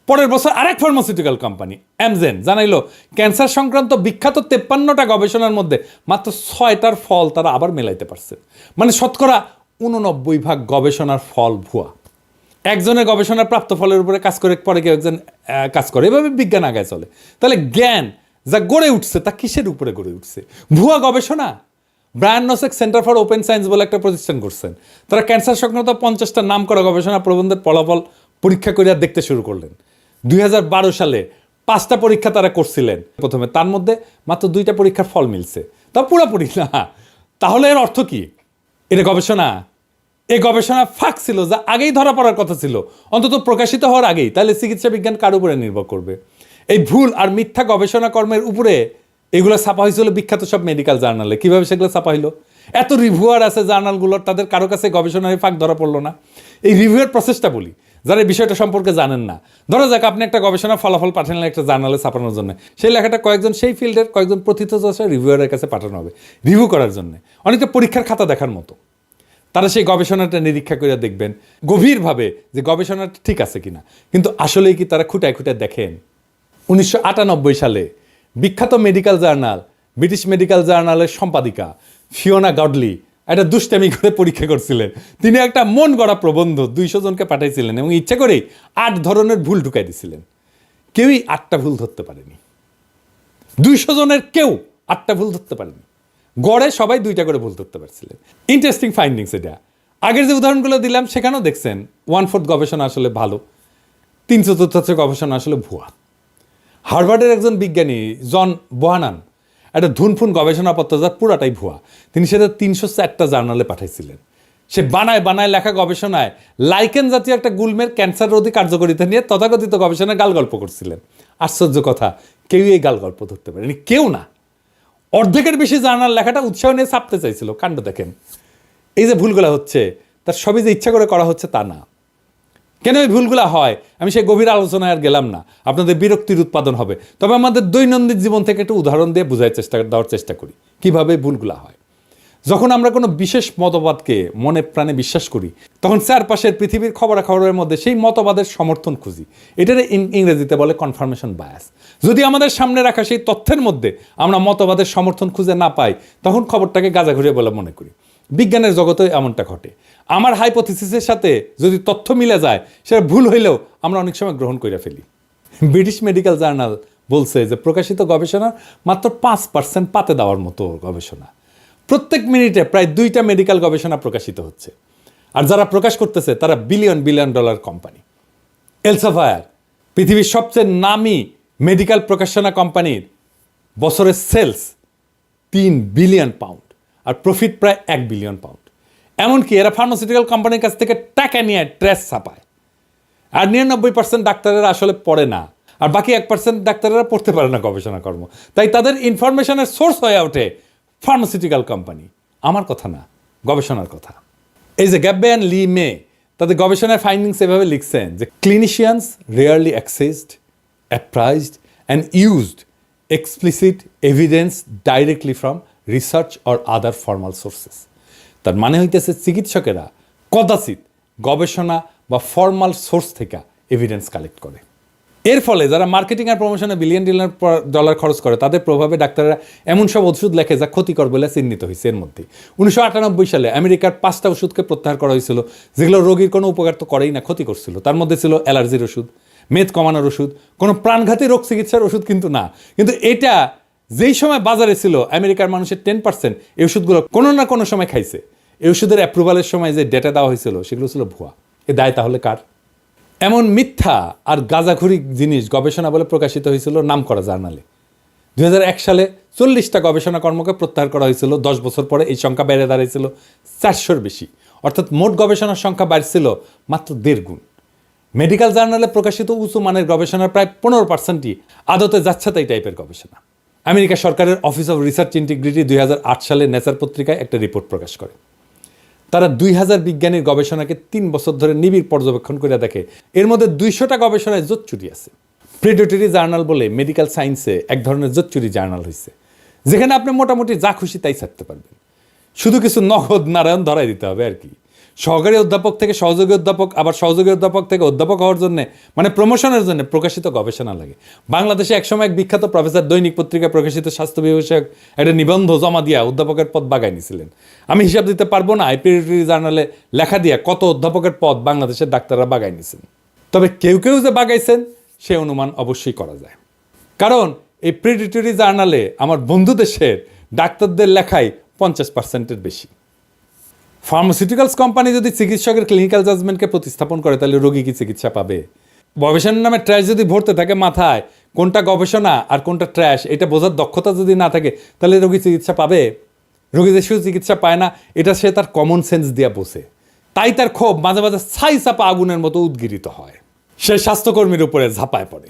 পরের বছর আরেক ফার্মাসিউটিক্যাল কোম্পানি অ্যামজেন জানাইলো ক্যান্সার সংক্রান্ত বিখ্যাত 53টা গবেষণার মধ্যে মাত্র 6টার ফল তারা আবার মেলাইতে পারছে। মানে শতকরা 89 ভাগ গবেষণার ফল ভুয়া। একজনের গবেষণার প্রাপ্ত ফলের উপরে কাজ করে পরে কেউ একজন কাজ করে, এভাবে বিজ্ঞান আগায় চলে। তাহলে জ্ঞান যা গড়ে উঠছে তা কিসের উপরে গড়ে উঠছে? ভুয়া গবেষণা। Brian Nosek center for open science বলে একটা প্রতিষ্ঠান করছেন। তারা ক্যান্সার সংক্রান্ত 50টা নাম করা গবেষণা প্রবন্ধের ফলাফল পরীক্ষা করে দেখতে শুরু করলেন। 2012 সালে 5টা পরীক্ষা তারা করছিলেন প্রথমে, তার মধ্যে মাত্র 2টা পরীক্ষার ফল মিলছে, তা পুরোপুরি না। তাহলে এর অর্থ কি? এটা গবেষণা? এই গবেষণা ফাঁক ছিল, যা আগেই ধরা পড়ার কথা ছিল, অন্তত প্রকাশিত হওয়ার আগেই। তাহলে চিকিৎসা বিজ্ঞান কার উপরে নির্ভর করবে? এই ভুল আর মিথ্যা গবেষণা কর্মের উপরে এগুলো ছাপা হয়েছিল বিখ্যাত সব মেডিকেল জার্নালে। কিভাবে সেগুলো ছাপা হইলো? এত রিভিউয়ার আছে জার্নালগুলোর, তাদের কারো কাছে গবেষণার ফাঁক ধরা পড়লো না। এই রিভিউয়ের প্রসেসটা বলি, যারা এই বিষয়টা সম্পর্কে জানেন না। ধরা যাক আপনি একটা গবেষণার ফলাফল পাঠালেন একটা জার্নালে ছাপানোর জন্য, সেই লেখাটা কয়েকজন সেই ফিল্ডের কয়েকজন প্রথিতযশা রিভিউয়ারের কাছে পাঠানো হবে রিভিউ করার জন্য, অনেকটা পরীক্ষার খাতা দেখার মতো। তারা সেই গবেষণাটা নিরীক্ষা করে দেখবেন গভীরভাবে যে গবেষণাটা ঠিক আছে কিনা। কিন্তু আসলেই কি তারা খুঁটায় খুঁটায় দেখেন? 1998 সালে বিখ্যাত মেডিকেল জার্নাল ব্রিটিশ মেডিকেল জার্নালের সম্পাদিকা ফিওনা গডলি একটা দুষ্টামি করে পরীক্ষা করছিলেন। তিনি একটা মন গড়া প্রবন্ধ 200 জনকে পাঠাইছিলেন এবং ইচ্ছা করেই 8 ধরনের ভুল ঢুকাই দিছিলেন। কেউই 8টা ভুল ধরতে পারেনি। 200 জনের কেউ 8টা ভুল ধরতে পারেনি। গড়ে সবাই 2টা করে ভুল ধরতে পারছিলেন। ইন্টারেস্টিং ফাইন্ডিংস এটা। আগের যে উদাহরণগুলো দিলাম সেখানেও দেখছেন 1/4 গবেষণা আসলে ভালো, 3/4 গবেষণা আসলে ভুয়া। হার্ভার্ডের একজন বিজ্ঞানী জন বোহানান একটা ধুনফুন গবেষণাপত্র যার পুরাটাই ভুয়া, তিনি সেটা 304টা জার্নালে পাঠাইছিলেন। সে বানায় লেখা গবেষণায় লাইকেন জাতীয় একটা গুল্মের ক্যান্সার রোধী কার্যকারিতা নিয়ে তথাকথিত গবেষণায় গালগল্প করছিলেন। আশ্চর্য কথা, কেউই এই গালগল্প ধরতে পারেনি, কেউ না। অর্ধেকের বেশি জার্নাল লেখাটা উৎসাহ নিয়ে ছাপতে চাইছিল। কাণ্ড দেখেন। এই যে ভুলগুলো হচ্ছে তার সবই যে ইচ্ছা করে করা হচ্ছে তা না। কেন এই ভুলগুলো হয় আমি সেই গভীর আলোচনায় আর গেলাম না, আপনাদের বিরক্তির উৎপাদন হবে। তবে আমাদের দৈনন্দিন জীবন থেকে একটু উদাহরণ দিয়ে দেওয়ার চেষ্টা করি কীভাবে ভুলগুলো হয়। যখন আমরা কোনো বিশেষ মতবাদকে মনে প্রাণে বিশ্বাস করি তখন চারপাশের পৃথিবীর খবরাখবরের মধ্যে সেই মতবাদের সমর্থন খুঁজি। এটার ইংরেজিতে বলে কনফার্মেশন বায়াস। যদি আমাদের সামনে রাখা সেই তথ্যের মধ্যে আমরা মতবাদের সমর্থন খুঁজে না পাই তখন খবরটাকে গাঁজাঘুরিয়ে বলে মনে করি। বিজ্ঞানের জগতে এমনটা ঘটে। আমার হাইপোথিসিসের সাথে যদি তথ্য মিলে যায় সেটা ভুল হইলেও আমরা অনেক সময় গ্রহণ করে ফেলি। ব্রিটিশ মেডিকেল জার্নাল বলছে যে প্রকাশিত গবেষণার মাত্র 5% পাতে দেওয়ার মতো গবেষণা। প্রত্যেক মিনিটে প্রায় 2টা মেডিকেল গবেষণা প্রকাশিত হচ্ছে, আর যারা প্রকাশ করতেছে তারা বিলিয়ন বিলিয়ন ডলার কোম্পানি। এলসেভিয়ার পৃথিবীর সবচেয়ে নামি মেডিকেল প্রকাশনা কোম্পানির বছরের সেলস 3 বিলিয়ন পাউন্ড আর প্রফিট প্রায় 1 বিলিয়ন পাউন্ড। এমনকি এরা ফার্মাসিউটিক্যাল কোম্পানির কাছ থেকে টাকা নিয়ে ট্রেস ছাপায়। আর 99% ডাক্তারেরা আসলে পড়ে না, আর বাকি 1% ডাক্তারেরা পড়তে পারে না গবেষণা কর্ম। তাই তাদের ইনফরমেশনের সোর্স হয়ে ওঠে ফার্মাসিউটিক্যাল কোম্পানি। আমার কথা না, গবেষণার কথা। এই যে গ্যাবে অ্যান্ড লি মে তাদের গবেষণার ফাইন্ডিংস এভাবে লিখছেন যে clinicians rarely accessed, appraised and used explicit evidence directly from research or other formal sources. তার মানে হইতেছে চিকিৎসকেরা কদাচিৎ গবেষণা বা ফর্মাল সোর্স থেকে এভিডেন্স কালেক্ট করে। এর ফলে যারা মার্কেটিং আর প্রমোশনে বিলিয়ন ডলার খরচ করে তাদের প্রভাবে ডাক্তাররা এমন সব ওষুধ লেখে যা ক্ষতিকর বলে চিহ্নিত হয়েছে। এর মধ্যে 1998 সালে আমেরিকার 5টা ওষুধকে প্রত্যাহার করা হয়েছিল যেগুলো রোগীর কোনো উপকার তো করেই না, ক্ষতি করছিল। তার মধ্যে ছিল অ্যালার্জির ওষুধ, মেদ কমানোর ওষুধ, কোনো প্রাণঘাতী রোগ চিকিৎসার ওষুধ কিন্তু না। কিন্তু এটা যেই সময় বাজারে ছিল আমেরিকার মানুষের 10% এই ওষুধগুলো কোনো না কোনো সময় খাইছে। এই ওষুধের অ্যাপ্রুভালের সময় যে ডেটা দেওয়া হয়েছিল সেগুলো ছিল ভুয়া। এ দায় তাহলে কার? এমন মিথ্যা আর গাঁজাখুরি জিনিস গবেষণা বলে প্রকাশিত হয়েছিল নামকরা জার্নালে। 2001 সালে 40টা গবেষণা কর্মকে প্রত্যাহার করা হয়েছিল। 10 বছর পরে এই সংখ্যা বেড়ে দাঁড়িয়েছিল 400-র বেশি। অর্থাৎ মোট গবেষণার সংখ্যা বাড়ছিল মাত্র 1.5 গুণ। মেডিকেল জার্নালে প্রকাশিত উঁচু মানের গবেষণার প্রায় 15%ই আদতে যাচ্ছে তাই টাইপের গবেষণা। আমেরিকা সরকারের অফিস অফ রিসার্চ ইন্টিগ্রিটি 2008 সালে নেচার পত্রিকায় একটা রিপোর্ট প্রকাশ করে। তারা 2000 বিজ্ঞানীর গবেষণাকে 3 বছর ধরে নিবিড় পর্যবেক্ষণ করে দেখে এর মধ্যে 200টা গবেষণায় জোচ্চুরি আছে। প্রেডেটরি জার্নাল বলে মেডিকেল সায়েন্সে এক ধরনের জোচ্চুরি জার্নাল হয়েছে যেখানে আপনি মোটামুটি যা খুশি তাই ছাড়তে পারবেন, শুধু কিছু নগদ নারায়ণ ধরাই দিতে হবে আর কি। সহকারী অধ্যাপক থেকে সহযোগী অধ্যাপক, আবার সহযোগী অধ্যাপক থেকে অধ্যাপক হওয়ার জন্য মানে প্রমোশনের জন্য প্রকাশিত গবেষণা লাগে। বাংলাদেশে একসময় এক বিখ্যাত প্রফেসর দৈনিক পত্রিকায় প্রকাশিত স্বাস্থ্য বিষয়ক একটা নিবন্ধ জমা দিয়া অধ্যাপকের পদ বাগাই নিয়েছিলেন। আমি হিসাব দিতে পারবো না প্রেডেটরি জার্নালে লেখা দিয়া কত অধ্যাপকের পদ বাংলাদেশের ডাক্তাররা বাগাই নিয়েছেন। তবে কেউ কেউ যে বাগাইছেন সে অনুমান অবশ্যই করা যায়, কারণ এই প্রেডেটরি জার্নালে আমার বন্ধু দেশের ডাক্তারদের লেখাই 50%-এর বেশি। ফার্মাসিউটিক্যালস কোম্পানি যদি চিকিৎসকের ক্লিনিক্যাল জাজমেন্টকে প্রতিস্থাপন করে তাহলে রোগী কি চিকিৎসা পাবে? গবেষণার নামে ট্র্যাশ যদি ভরতে থাকে মাথায়, কোনটা গবেষণা আর কোনটা ট্র্যাশ এটা বোঝার দক্ষতা যদি না থাকে তাহলে রোগী চিকিৎসা পাবে? রোগী যে শুধু চিকিৎসা পায় না এটা সে তার কমন সেন্স দিয়ে বোঝে, তাই তার ক্ষোভ মাঝে মাঝে ছাই চাপা আগুনের মতো উদ্গীরিত হয়। সে স্বাস্থ্যকর্মীর উপরে ঝাঁপায় পড়ে।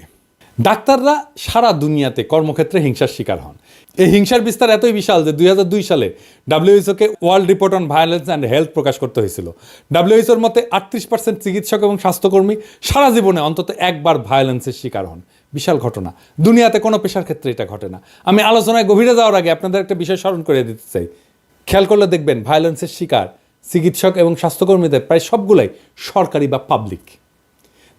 ডাক্তাররা সারা দুনিয়াতে কর্মক্ষেত্রে হিংসার শিকার হন। এই হিংসার বিস্তার এতই বিশাল যে 2002 সালে ডাব্লিউএইচওকে world report on violence and health প্রকাশ করতে হয়েছিল। ডাব্লিউএইচওর মতে 38% চিকিৎসক এবং স্বাস্থ্যকর্মী সারা জীবনে অন্তত একবার ভায়োলেন্সের শিকার হন। বিশাল ঘটনা, দুনিয়াতে কোনো পেশার ক্ষেত্রে এটা ঘটে না। আমি আলোচনায় গভীরে যাওয়ার আগে আপনাদের একটা বিষয় স্মরণ করে দিতে চাই। খেয়াল করলে দেখবেন ভায়োলেন্সের শিকার চিকিৎসক এবং স্বাস্থ্যকর্মীদের প্রায় সবগুলাই সরকারি বা পাবলিক।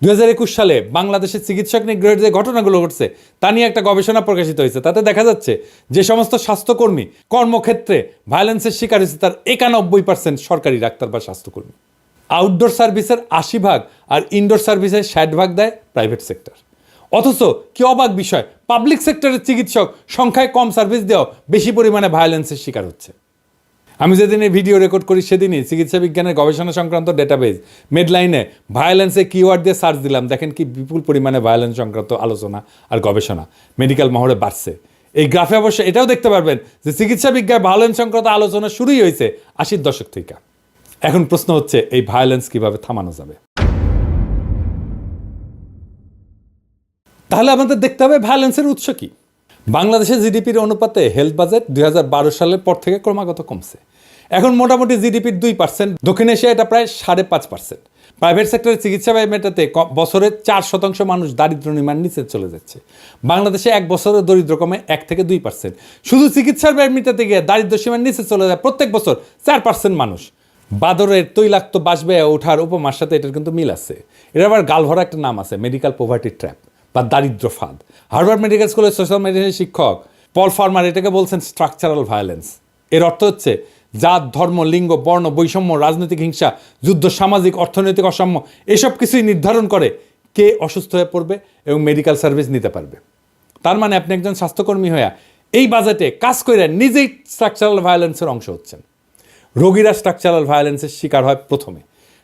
2021 সালে বাংলাদেশের চিকিৎসক নিগ্রহের যে ঘটনাগুলো ঘটছে তা নিয়ে একটা গবেষণা প্রকাশিত হয়েছে। তাতে দেখা যাচ্ছে যে সমস্ত স্বাস্থ্যকর্মী কর্মক্ষেত্রে ভায়োলেন্সের শিকার হয়েছে তার 91% সরকারি ডাক্তার বা স্বাস্থ্যকর্মী। আউটডোর সার্ভিসের 80% আর ইনডোর সার্ভিসের 60% দেয় প্রাইভেট সেক্টর। অথচ কি অবাক বিষয়, পাবলিক সেক্টরের চিকিৎসক সংখ্যায় কম সার্ভিস দেওয়া বেশি পরিমাণে ভায়োলেন্সের শিকার হচ্ছে। আমি যেদিন এই ভিডিও রেকর্ড করি সেদিনই চিকিৎসা বিজ্ঞানের গবেষণা সংক্রান্ত ডেটাবেজ মেডলাইনে ভায়োলেন্সে কিওয়ার্ড দিয়ে সার্চ দিলাম, দেখেন কি বিপুল পরিমাণে ভায়োলেন্স সংক্রান্ত আলোচনা আর গবেষণা মেডিকেল মহলে বাড়ছে। এই গ্রাফে অবশ্য এটাও দেখতে পারবেন যে চিকিৎসা বিজ্ঞান ভায়োলেন্স সংক্রান্ত আলোচনা শুরুই হয়েছে 80-র দশক থেকে। এখন প্রশ্ন হচ্ছে এই ভায়োলেন্স কিভাবে থামানো যাবে? তাহলে আমাদের দেখতে হবে ভায়োলেন্সের উৎস কি। বাংলাদেশের জিডিপির অনুপাতে হেলথ বাজেট 2012 সালের পর থেকে ক্রমাগত কমছে। এখন মোটামুটি জিডিপির 2%, দক্ষিণ এশিয়া এটা প্রায় 5.5%। প্রাইভেট সেক্টরে চিকিৎসা ব্যয় মেটাতে বছরে 4% মানুষ দারিদ্র সীমার নিচে চলে যাচ্ছে। বাংলাদেশে এক বছরে দরিদ্র কমে 1 থেকে 2%। শুধু চিকিৎসার ব্যয় মেটাতে গিয়ে দারিদ্র সীমার নিচে চলে যায় প্রত্যেক বছর 4% মানুষ। বাদরের তৈলাক্ত বাস ব্যয় ওঠার উপমার সাথে এটার কিন্তু মিল আছে। এর আবার গালভরা একটা নাম আছে, মেডিকেল পভার্টি ট্র্যাপ বা দারিদ্র ফাঁদ। হার্ভার্ড মেডিকেল স্কুলের সোশ্যাল মেডিসিনের শিক্ষক পল ফার্মার এটাকে বলছেন স্ট্রাকচারাল ভায়োলেন্স। এর অর্থ হচ্ছে জাত, ধর্ম, লিঙ্গ, বর্ণ বৈষম্য, রাজনৈতিক হিংসা, যুদ্ধ, সামাজিক অর্থনৈতিক অসাম্য এসব কিছুই নির্ধারণ করে কে অসুস্থ হয়ে পড়বে এবং মেডিকেল সার্ভিস নিতে পারবে। তার মানে আপনি একজন স্বাস্থ্যকর্মী হয়ে এই বাজেটে কাজ করে নিজেই স্ট্রাকচারাল ভায়োলেন্সের অংশ হচ্ছেন। রোগীরা স্ট্রাকচারাল ভায়োলেন্সের শিকার হয় প্রথমে।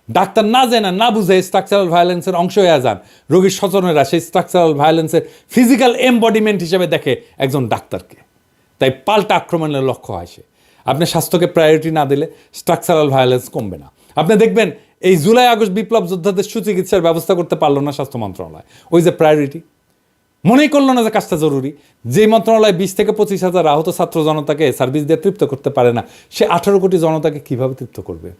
ডাক্তার না জেনে না বুঝে স্ট্রাকচারাল ভায়োলেন্সের অংশ হয়ে যান। রোগীর স্বজনেরা সেই স্ট্রাকচারাল ভায়োলেন্সের ফিজিক্যাল এমবডিমেন্ট হিসেবে দেখে একজন ডাক্তারকে। তাই পাল্টা আক্রমণের লক্ষ্য হয় সে। আপনি স্বাস্থ্যকে প্রায়োরিটি না দিলে স্ট্রাকচারাল ভায়োলেন্স কমবে না। আপনি দেখবেন এই জুলাই আগস্ট বিপ্লব যোদ্ধাদের সুচিকিৎসার ব্যবস্থা করতে পারলো না স্বাস্থ্য মন্ত্রণালয়। ওই যে প্রায়োরিটি মনেই করলো না যে কাজটা জরুরি। যে মন্ত্রণালয় 20 থেকে 25,000 আহত ছাত্র জনতাকে সার্ভিস দিয়ে তৃপ্ত করতে পারে না, সে 18 কোটি জনতাকে কিভাবে তৃপ্ত করবে?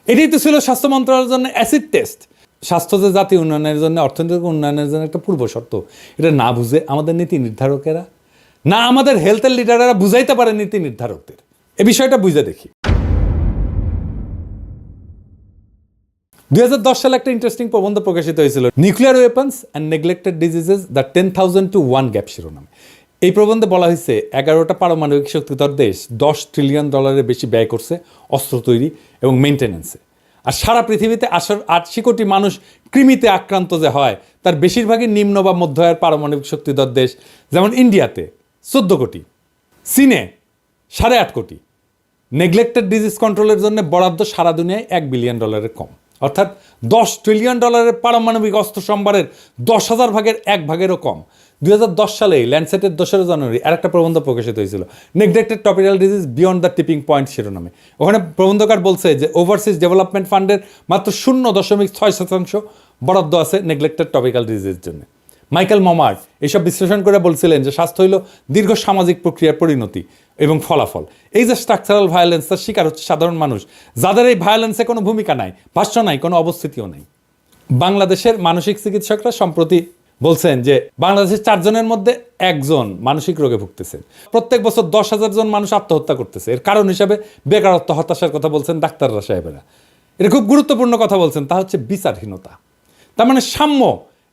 এটাই তো ছিল স্বাস্থ্য মন্ত্রণালয়ের জন্য অ্যাসিড টেস্ট। স্বাস্থ্য যে জাতীয় উন্নয়নের জন্য, অর্থনৈতিক উন্নয়নের জন্য একটা পূর্ব শর্ত, এটা না বুঝে আমাদের নীতি নির্ধারকেরা, না আমাদের হেলথের লিডাররা বুঝাইতে পারে নীতি নির্ধারকদের। এ বিষয়টা বুঝে দেখি। 2010 সালে একটা ইন্টারেস্টিং প্রবন্ধ প্রকাশিত হয়েছিল, nuclear weapons and neglected diseases the 10,000 to 1 gap শিরোনামে। এই প্রবন্ধে বলা হয়েছে 11টা পারমাণবিক শক্তিধর দেশ $10 ট্রিলিয়ন বেশি ব্যয় করছে অস্ত্র তৈরি এবং মেনটেন্যান্সে। আর সারা পৃথিবীতে 80 কোটি মানুষ কৃমিতে আক্রান্ত যে হয় তার বেশিরভাগই নিম্ন বা মধ্য আয়ের পারমাণবিক শক্তিধর দেশ। যেমন ইন্ডিয়াতে 14 কোটি, চীনে 8.5 কোটি। নেগলেক্টেড ডিজিজ কন্ট্রোলের জন্য বরাদ্দ সারা দুনিয়ায় $1 বিলিয়ন কম। অর্থাৎ $10 ট্রিলিয়ন পারমাণবিক অস্ত্র সম্ভারের 10,000 ভাগের 1 ভাগেরও কম। 2010 সালে ল্যান্ডসেটের 2 জানুয়ারি আরেকটা প্রবন্ধ প্রকাশিত হয়েছিল, neglected topical disease beyond the tipping point শিরোনামে। ওখানে প্রবন্ধকার বলছে যে ওভারসিজ ডেভেলপমেন্ট ফান্ডের মাত্র 0.6% বরাদ্দ আছে নেগলেক্টেড টপিক্যাল ডিজিজের জন্য। মাইকেল মমার্ট এসব বিশ্লেষণ করে বলছিলেন যে স্বাস্থ্য হইল দীর্ঘ সামাজিক প্রক্রিয়ার পরিণতি এবং ফলাফল। এই যে স্ট্রাকচারাল ভায়োলেন্স, তার শিকার হচ্ছে সাধারণ মানুষ, যাদের এই ভায়োলেন্সে কোনো ভূমিকা নাই, ভাষ্য নাই, কোনো অবস্থিতিও নাই। বাংলাদেশের মানসিক চিকিৎসকরা সম্প্রতি বলছেন যে বাংলাদেশের 4 জনের মধ্যে 1 জন মানসিক রোগে ভুগতেছেন। প্রত্যেক বছর 10,000 জন মানুষ আত্মহত্যা করতেছে। এর কারণ হিসাবে বেকারত্ব, হতাশার কথা বলছেন ডাক্তাররা সাহেবেরা। এটা খুব গুরুত্বপূর্ণ কথা বলছেন, তা হচ্ছে বিচারহীনতা। তার মানে সাম্য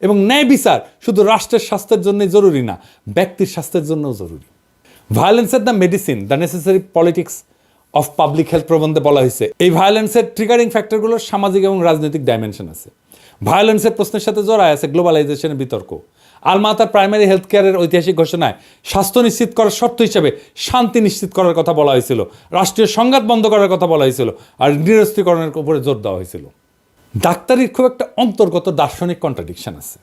এবং ন্যায় বিচার শুধু রাষ্ট্রের স্বাস্থ্যের জন্যই জরুরি না, ব্যক্তির স্বাস্থ্যের জন্যও জরুরি। ভায়োলেন্সের the medicine the necessary politics of public health প্রবন্ধে বলা হয়েছে এই ভায়োলেন্সের ট্রিগারিং ফ্যাক্টরগুলোর সামাজিক এবং রাজনৈতিক ডাইমেনশন আছে। ভায়োলেন্সের প্রশ্নের সাথে জড়ায় আছে গ্লোবালাইজেশনের বিতর্ক। আলমা তার প্রাইমারি হেলথ কেয়ারের ঐতিহাসিক ঘোষণায় স্বাস্থ্য নিশ্চিত করার শর্ত হিসেবে শান্তি নিশ্চিত করার কথা বলা হয়েছিল, রাষ্ট্রীয় সংঘাত বন্ধ করার কথা বলা হয়েছিল, আর নিরস্ত্রীকরণের উপরে জোর দেওয়া হয়েছিল। ডাক্তারির খুব একটা অন্তর্গত দার্শনিক কন্ট্রাডিকশন আছে।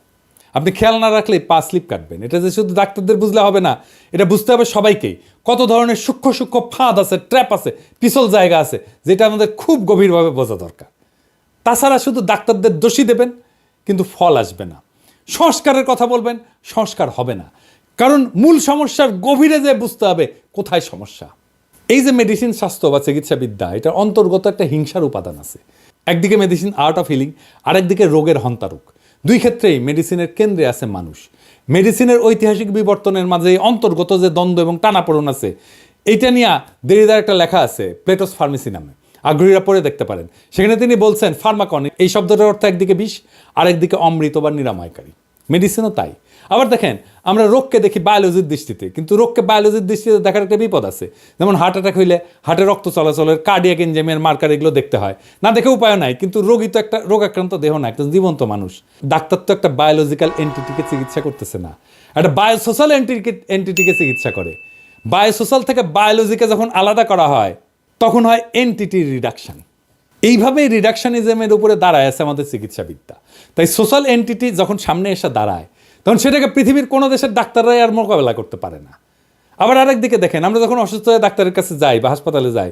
আপনি খেয়াল না রাখলেই পা স্লিপ কাটবেন। এটা যে শুধু ডাক্তারদের বুঝলে হবে না, এটা বুঝতে হবে সবাইকেই। কত ধরনের সূক্ষ্ম সূক্ষ্ম ফাঁদ আছে, ট্র্যাপ আছে, পিছল জায়গা আছে, যেটা আমাদের খুব গভীরভাবে বোঝা দরকার। তাছাড়া শুধু ডাক্তারদের দোষী দেবেন কিন্তু ফল আসবে না। সংস্কারের কথা বলবেন, সংস্কার হবে না। কারণ মূল সমস্যার গভীরে যে বুঝতে হবে কোথায় সমস্যা। এই যে মেডিসিন শাস্ত্র বা চিকিৎসাবিদ্যা, এটার অন্তর্গত একটা হিংসার উপাদান আছে। একদিকে মেডিসিন আর্ট অফ হিলিং, আরেকদিকে রোগের হন্তারোগ। দুই ক্ষেত্রেই মেডিসিনের কেন্দ্রে আছে মানুষ। মেডিসিনের ঐতিহাসিক বিবর্তনের মাঝে অন্তর্গত যে দ্বন্দ্ব এবং টানাপোড়েন আছে, এইটা নিয়ে দেরিদার একটা লেখা আছে প্লেটোস ফার্মেসি নামে, আগ্রহীরা পড়ে দেখতে পারেন। সেখানে তিনি বলছেন ফার্মাকন এই শব্দটার অর্থ একদিকে বিষ, আরেকদিকে অমৃত বা নিরাময়কারী। মেডিসিনও তাই। আবার দেখেন, আমরা রোগকে দেখি বায়োলজির দৃষ্টিতে, কিন্তু রোগকে বায়োলজির দৃষ্টিতে দেখার একটা বিপদ আছে। যেমন হার্ট অ্যাটাক হইলে হার্টের রক্ত চলাচলের কার্ডিয়াক এনজাইমের মার্কার এগুলো দেখতে হয়, না দেখে উপায় নাই। কিন্তু রোগী তো একটা রোগাক্রান্ত দেহ না, একটা জীবন্ত মানুষ। ডাক্তার তো একটা বায়োলজিক্যাল এন্টিটিকে চিকিৎসা করতেছে না, একটা বায়োসোশ্যাল এন্টিটিকে চিকিৎসা করে। বায়োসোশ্যাল থেকে বায়োলজিকে যখন আলাদা করা হয় তখন হয় এন্টিটি রিডাকশন। এইভাবেই রিডাকশনিজমের উপরে দাঁড়ায় আছে আমাদের চিকিৎসাবিদ্যা। তাই সোশ্যাল এন্টিটি যখন সামনে এসে দাঁড়ায় তখন সেটাকে পৃথিবীর কোনো দেশের ডাক্তাররাই আর মোকাবেলা করতে পারে না। আবার আরেকদিকে দেখেন, আমরা যখন অসুস্থ হয়ে ডাক্তারের কাছে যাই বা হাসপাতালে যাই,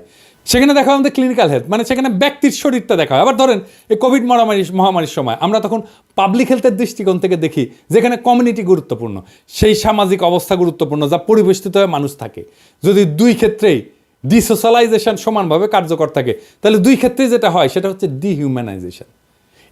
সেখানে দেখা হয় আমাদের ক্লিনিক্যাল হেলথ, মানে সেখানে ব্যক্তির শরীরটা দেখা হয়। আবার ধরেন এই কোভিড মহামারীর সময় আমরা তখন পাবলিক হেলথের দৃষ্টিকোণ থেকে দেখি, যেখানে কমিউনিটি গুরুত্বপূর্ণ, সেই সামাজিক অবস্থা গুরুত্বপূর্ণ যা পরিবেষ্টিত হয়ে মানুষ থাকে। যদি দুই ক্ষেত্রেই ডিসোশ্যালাইজেশন সমানভাবে কার্যকর থাকে, তাহলে দুই ক্ষেত্রে যেটা হয় সেটা হচ্ছে ডিহিউম্যানাইজেশন।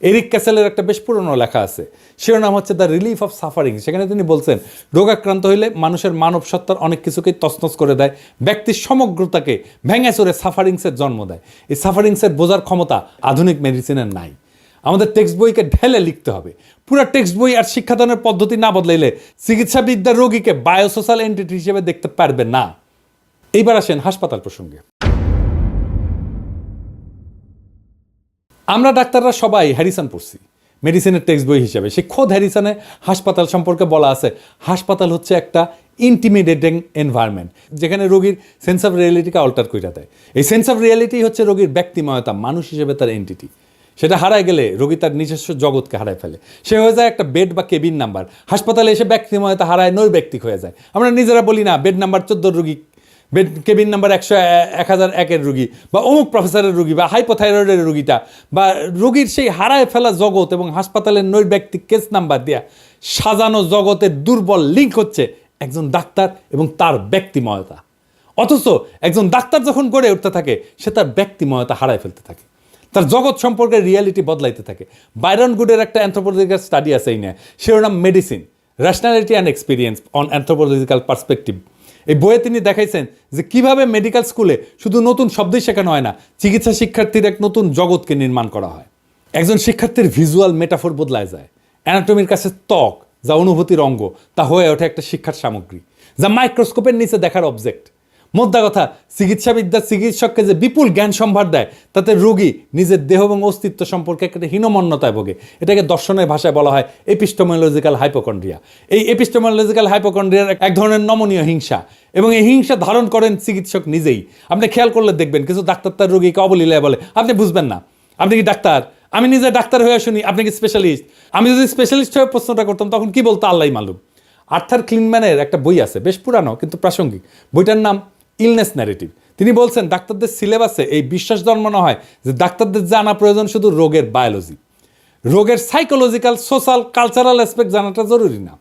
এরিক ক্যাসেলের একটা বেশ পুরনো লেখা আছে, শিরোনাম হচ্ছে দ্য রিলিফ অফ সাফারিং। সেখানে তিনি বলছেন, রোগাক্রান্ত হইলে মানুষের মানব সত্তার অনেক কিছুকেই তছনছ করে দেয়, ব্যক্তির সমগ্রতাকে ভেঙে চড়ে সাফারিংসের জন্ম দেয়। এই সাফারিংসের বোঝার ক্ষমতা আধুনিক মেডিসিনের নাই। আমাদের টেক্সট বইকে ঢেলে লিখতে হবে। পুরো টেক্সট বই আর শিক্ষাদানের পদ্ধতি না বদলাইলে চিকিৎসাবিদ্যার রোগীকে বায়োসোশ্যাল এন্টিটি হিসেবে দেখতে পারবে না। এইবার আসেন হাসপাতাল প্রসঙ্গে। আমরা ডাক্তাররা সবাই হ্যারিসন পড়ছি মেডিসিনের টেক্সট বই হিসেবে। সেই খোদ হ্যারিসনে হাসপাতাল সম্পর্কে বলা আছে, হাসপাতাল হচ্ছে একটা ইন্টিমিডেটিং এনভায়রনমেন্ট, যেখানে রোগীর সেন্স অফ রিয়েলিটিকে অল্টার করে দেয়। এই সেন্স অফ রিয়েলিটি হচ্ছে রোগীর ব্যক্তিময়তা, মানুষ হিসেবে তার এন্টিটি। সেটা হারায় গেলে রোগী তার নিজস্ব জগৎকে হারায় ফেলে। সে হয়ে যায় একটা বেড বা কেবিন নাম্বার। হাসপাতালে এসে ব্যক্তিময়তা হারায়, নৈর্ব্যক্তিক হয়ে যায়। আমরা নিজেরা বলি না বেড নাম্বার 14 রোগী, বেড কেবিন নাম্বার 1001 রুগী, বা অমুক প্রফেসরের রুগী, বা হাইপোথাইরয়েডের রুগীটা, বা রোগীর সেই হারায় ফেলা জগৎ এবং হাসপাতালের নৈর্ব্যক্তিক কেস নাম্বার দেয়া সাজানো জগতের দুর্বল লিঙ্ক হচ্ছে একজন ডাক্তার এবং তার ব্যক্তিময়তা। অথচ একজন ডাক্তার যখন গড়ে উঠতে থাকে, সে তার ব্যক্তিময়তা হারায় ফেলতে থাকে, তার জগৎ সম্পর্কে রিয়ালিটি বদলাইতে থাকে। বাইরন গুডের একটা অ্যানথ্রোপোলজিক্যাল স্টাডি আছে এই নিয়ে, শিরোনাম medicine, rationality and experience on anthropological perspective. এই বইয়ে তিনি দেখাইছেন যে কিভাবে মেডিকেল স্কুলে শুধু নতুন শব্দই শেখানো হয় না, চিকিৎসা শিক্ষার্থীর এক নতুন জগৎকে নির্মাণ করা হয়। একজন শিক্ষার্থীর ভিজুয়াল মেটাফোর বদলায় যায়। অ্যানাটমির কাছে ত্বক, যা অনুভূতির অঙ্গ, তা হয়ে ওঠে একটা শিক্ষার সামগ্রী, যা মাইক্রোস্কোপের নিচে দেখার অবজেক্ট। মোদ্দা কথা, চিকিৎসাবিদ্যা চিকিৎসককে যে বিপুল জ্ঞান সম্ভার দেয়, তাতে রোগী নিজের দেহ এবং অস্তিত্ব সম্পর্কে একটা হীনমন্যতায় ভোগে। এটাকে দর্শনের ভাষায় বলা হয় এপিস্টেমোলজিক্যাল হাইপোকন্ড্রিয়া। এই এপিস্টেমোলজিক্যাল হাইপোকন্ড্রিয়ার এক ধরনের নমনীয় হিংসা, এবং এই হিংসা ধারণ করেন চিকিৎসক নিজেই। আপনি খেয়াল করলে দেখবেন, কিছু ডাক্তার তার রোগীকে অবলীলায় বলে, আপনি বুঝবেন না, আপনি কি ডাক্তার? আমি নিজে ডাক্তার হয়ে শুনি, আপনি কি স্পেশালিস্ট? আমি যদি স্পেশালিস্ট হয়ে প্রশ্নটা করতাম তখন কি বলতো আল্লাহই মালুম। আর্থার ক্লিনম্যানের একটা বই আছে, বেশ পুরানো কিন্তু প্রাসঙ্গিক। বইটার নাম ইলনেস ন্যারেটিভ। তিনি বলছেন, ডাক্তারদের সিলেবাসে এই বিশ্বাস জন্মানো হয় যে ডাক্তারদের জানা প্রয়োজন শুধু রোগের বায়োলজি, রোগের সাইকোলজিক্যাল, সোশ্যাল, কালচারাল অ্যাসপেক্ট জানাটা জরুরি না।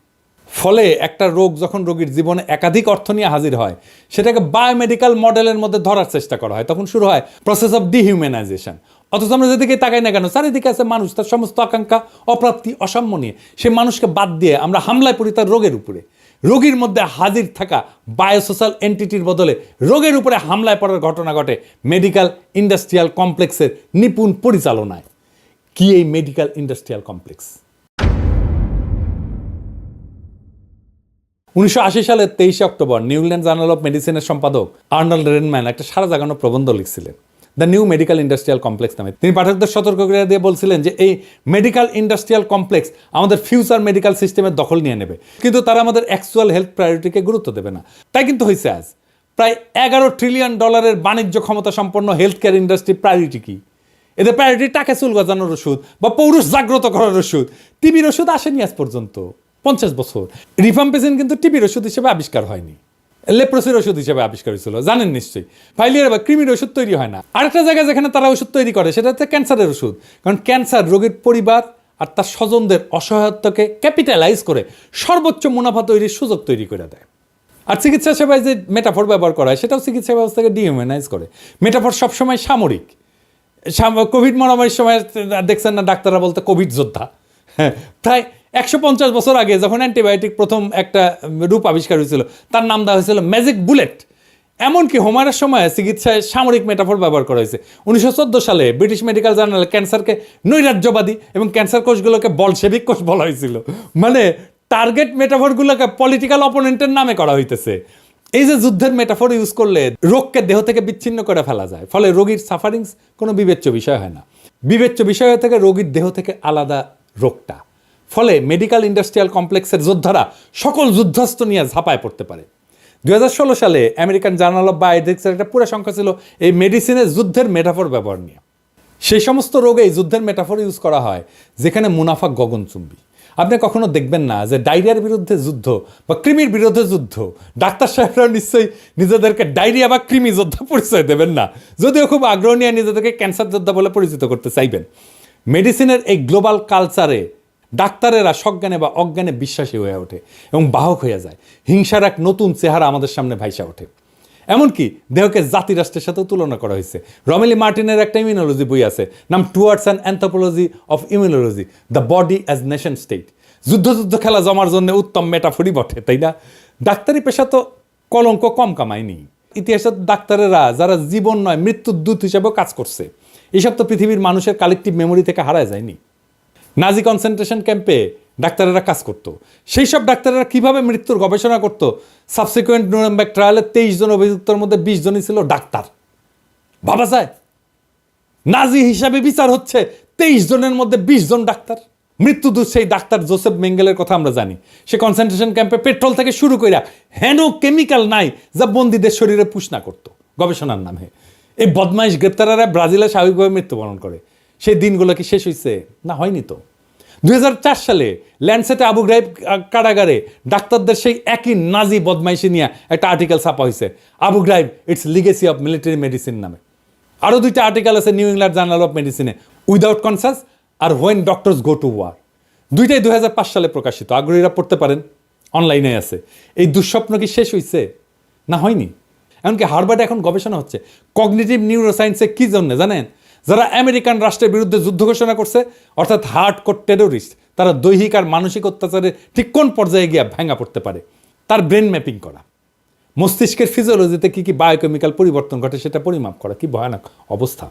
ফলে একটা রোগ যখন রোগীর জীবনে একাধিক অর্থ নিয়ে হাজির হয়, সেটাকে বায়োমেডিক্যাল মডেলের মধ্যে ধরার চেষ্টা করা হয়। তখন শুরু হয় প্রসেস অফ ডিহিউম্যানাইজেশন। অথচ আমরা যেদিকে তাকাই না কেন, চারিদিকে আছে মানুষ, তার সমস্ত আকাঙ্ক্ষা, অপ্রাপ্তি, অসাম্য নিয়ে। সে মানুষকে বাদ দিয়ে আমরা হামলায় পড়ি তার রোগের উপরে। রোগীর মধ্যে হাজির থাকা বায়োসোশ্যাল এন্টিটির বদলে রোগের উপরে হামলায় পড়ার ঘটনা ঘটে মেডিকেল ইন্ডাস্ট্রিয়াল কমপ্লেক্সের নিপুণ পরিচালনায়। কি এই মেডিকেল ইন্ডাস্ট্রিয়াল কমপ্লেক্স? 1980 সালের 23 October New England journal of মেডিসিনের সম্পাদক আর্নল্ড রেনম্যান একটা সারা জাগানো প্রবন্ধ লিখছিলেন, the new medical industrial complex নামে। তিনি পাঠকদের সতর্ক করে দিয়ে বলছিলেন যে এই মেডিকেল ইন্ডাস্ট্রিয়াল কমপ্লেক্স আমাদের ফিউচার মেডিকেল সিস্টেমের দখল নিয়ে নেবে, কিন্তু তারা আমাদের অ্যাকচুয়াল হেলথ প্রায়োরিটিকে গুরুত্ব দেবে না। তাই কিন্তু হয়েছে আজ প্রায় $11 ট্রিলিয়ন বাণিজ্য ক্ষমতা সম্পন্ন হেলথ কেয়ার ইন্ডাস্ট্রি প্রায়োরিটি কি? এদের প্রায়োরিটি টাকা চুল গজানোর ওষুধ বা পৌরুষ জাগ্রত করার ওষুধ। টিবির ওষুধ আসেনি আজ পর্যন্ত 50 বছর। রিফাম্পিসিন কিন্তু টিবির ওষুধ হিসেবে আবিষ্কার হয়নি, লেপ্রোসির ওষুধ হিসেবে আবিষ্কার হয়েছিল, জানেন নিশ্চয়ই। ফাইলিয়ার বা কৃমির ওষুধ তৈরি হয় না। আরেকটা জায়গায় যেখানে তারা ওষুধ তৈরি করে সেটা হচ্ছে ক্যান্সারের ওষুধ, কারণ ক্যান্সার রোগীর পরিবার আর তার স্বজনদের অসহায়ত্বকে ক্যাপিটালাইজ করে সর্বোচ্চ মুনাফা তৈরির সুযোগ তৈরি করে দেয়। আর চিকিৎসা সেবায় যে মেটাফর ব্যবহার করা হয় সেটাও চিকিৎসা ব্যবস্থাকে ডিহিউম্যানাইজ করে। মেটাফর সবসময় সামরিক। কোভিড মহামারীর সময় দেখছেন না ডাক্তাররা বলতে কোভিড যোদ্ধা। হ্যাঁ, প্রায় 150 বছর আগে যখন অ্যান্টিবায়োটিক প্রথম একটা রূপ আবিষ্কার হয়েছিল তার নাম দেওয়া হয়েছিল ম্যাজিক বুলেট। এমনকি হোমারের সময় চিকিৎসায় সামরিক মেটাফর ব্যবহার করা হয়েছে। 1914 সালে ব্রিটিশ মেডিকেল জার্নালে ক্যান্সারকে নৈরাজ্যবাদী এবং ক্যান্সার কোষগুলোকে বলশেবিক কোষ বলা হয়েছিল। মানে টার্গেট মেটাফরগুলোকে পলিটিক্যাল অপোনেন্টের নামে করা হইতেছে। এই যে যুদ্ধের মেটাফর ইউজ করলে রোগকে দেহ থেকে বিচ্ছিন্ন করে ফেলা যায়, ফলে রোগীর সাফারিংস কোনো বিবেচ্য বিষয় হয় না। বিবেচ্য বিষয় থেকে রোগীর দেহ থেকে আলাদা রোগটা। ফলে মেডিকেল ইন্ডাস্ট্রিয়াল কমপ্লেক্সের যোদ্ধারা সকল যুদ্ধাস্ত্র নিয়ে ঝাঁপায় পড়তে পারে। 2016 সালে আমেরিকান জার্নাল অফ বায়োএথিক্সের একটা পুরো সংখ্যা ছিল এই মেডিসিনের যুদ্ধের মেটাফর ব্যবহার নিয়ে। সেই সমস্ত রোগেই যুদ্ধের মেটাফর ইউজ করা হয় যেখানে মুনাফা গগনচুম্বী। আপনি কখনো দেখবেন না যে ডায়রিয়ার বিরুদ্ধে যুদ্ধ বা কৃমির বিরুদ্ধে যুদ্ধ, ডাক্তার সাহেবরা নিশ্চয়ই নিজেদেরকে ডায়রিয়া বা কৃমি যোদ্ধা পরিচয় দেবেন না, যদিও খুব আগ্রহ নিয়ে নিজেদেরকে ক্যান্সার যোদ্ধা বলে পরিচিত করতে চাইবেন। মেডিসিনের এই গ্লোবাল কালচারে ডাক্তারেরা সজ্ঞানে বা অজ্ঞানে বিশ্বাসী হয়ে ওঠে এবং বাহক হয়ে যায়। হিংসার এক নতুন চেহারা আমাদের সামনে ভাইসা ওঠে। এমনকি দেহকে জাতিরাষ্ট্রের সাথে তুলনা করা হয়েছে। রমেলি মার্টিনের একটা ইমিউনোলজি বই আছে, নাম towards an anthropology of immunology, the body as nation state. যুদ্ধ খেলা জমার জন্য উত্তম মেটাফরি বটে, তাই না? ডাক্তারি পেশা তো কলঙ্ক কম কামায়নি। ইতিহাসের ডাক্তারেরা যারা জীবন নয় মৃত্যুর দূত হিসেবেও কাজ করছে, এইসব তো পৃথিবীর মানুষের কালেকটিভ মেমোরি থেকে হারায় যায়নি। নাজি কনসেন্ট্রেশন ক্যাম্পে ডাক্তারেরা কাজ করতো। সেই সব ডাক্তারেরা কীভাবে মৃত্যুর গবেষণা করতো? সাবসিকুয়েন্ট নুরেমবার্গ ট্রায়ালে 23 জন অভিযুক্তর মধ্যে 20 জনই ছিল ডাক্তার। ভাবা যায়? নাজি হিসাবে বিচার হচ্ছে, 23 জনের মধ্যে 20 জন ডাক্তার। মৃত্যুদূত সেই ডাক্তার জোসেফ মেঙ্গেলের কথা আমরা জানি। সে কনসেন্ট্রেশন ক্যাম্পে পেট্রোল থেকে শুরু করে হেন কেমিক্যাল নাই যা বন্দীদের শরীরে পুষ না করতো গবেষণার নামে। এই বদমাইশ গ্রেপ্তারেরা ব্রাজিলে স্বাভাবিকভাবে মৃত্যুবরণ করে। সেই দিনগুলো কি শেষ হয়েছে? না, হয়নি তো। 2004 সালে ল্যান্ডসেটে আবু গ্রাইব কারাগারে ডাক্তারদের সেই একই নাজি বদমাইশি নিয়ে একটা আর্টিকেল ছাপা হয়েছে, Abu Ghraib its legacy of military medicine নামে। আরও 2টা আর্টিকেল আছে নিউ ইংল্যান্ড জার্নাল অফ মেডিসিনে, উইদাউট কনসাস আর when doctors go to war. 2টাই 2005 সালে প্রকাশিত। আগ্রহীরা পড়তে পারেন, অনলাইনে আছে। এই দুঃস্বপ্ন কি শেষ হয়েছে? না, হয়নি। এমনকি হার্ভার্ডে এখন গবেষণা হচ্ছে কগনিটিভ নিউরোসায়েন্সে। কী জন্য জানেন? যারা আমেরিকান রাষ্ট্রের বিরুদ্ধে যুদ্ধ ঘোষণা করছে, অর্থাৎ হার্ডকোর টেরোরিস্ট, তারা দৈহিক আর মানসিক অত্যাচারে ঠিক কোন পর্যায়ে গিয়ে ভেঙা পড়তে পারে তার ব্রেন ম্যাপিং করা, মস্তিষ্কের ফিজিওলজিতে কী কী বায়োকেমিক্যাল পরিবর্তন ঘটে সেটা পরিমাপ করা। কি ভয়ানক অবস্থা!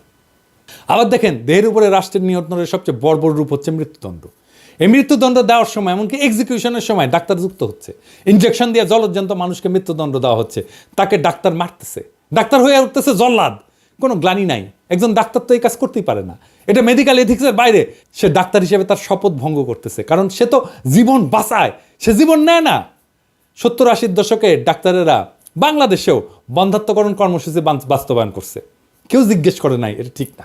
আবার দেখেন, দেহের উপরে রাষ্ট্রের নিয়ন্ত্রণের সবচেয়ে বর্বর রূপ হচ্ছে মৃত্যুদণ্ড। এই মৃত্যুদণ্ড দেওয়ার সময়, এমনকি এক্সিকিউশনের সময় ডাক্তার যুক্ত হচ্ছে। ইনজেকশন দিয়ে জলজ্জান্ত মানুষকে মৃত্যুদণ্ড দেওয়া হচ্ছে, তাকে ডাক্তার মারতেছে, ডাক্তার হয়ে উঠতেছে জল্লাদ। কোনো গ্লানি নাই। একজন ডাক্তার তো এই কাজ করতেই পারে না, এটা মেডিকেল এথিক্সের বাইরে। সে ডাক্তার হিসেবে তার শপথ ভঙ্গ করতেছে, কারণ সে তো জীবন বাঁচায়, সে জীবন নেয় না। 70-80 দশকে ডাক্তারেরা বাংলাদেশেও বন্ধাত্মকরণ কর্মসূচি বাস্তবায়ন করছে। কেউ জিজ্ঞেস করে নাই এটা ঠিক না,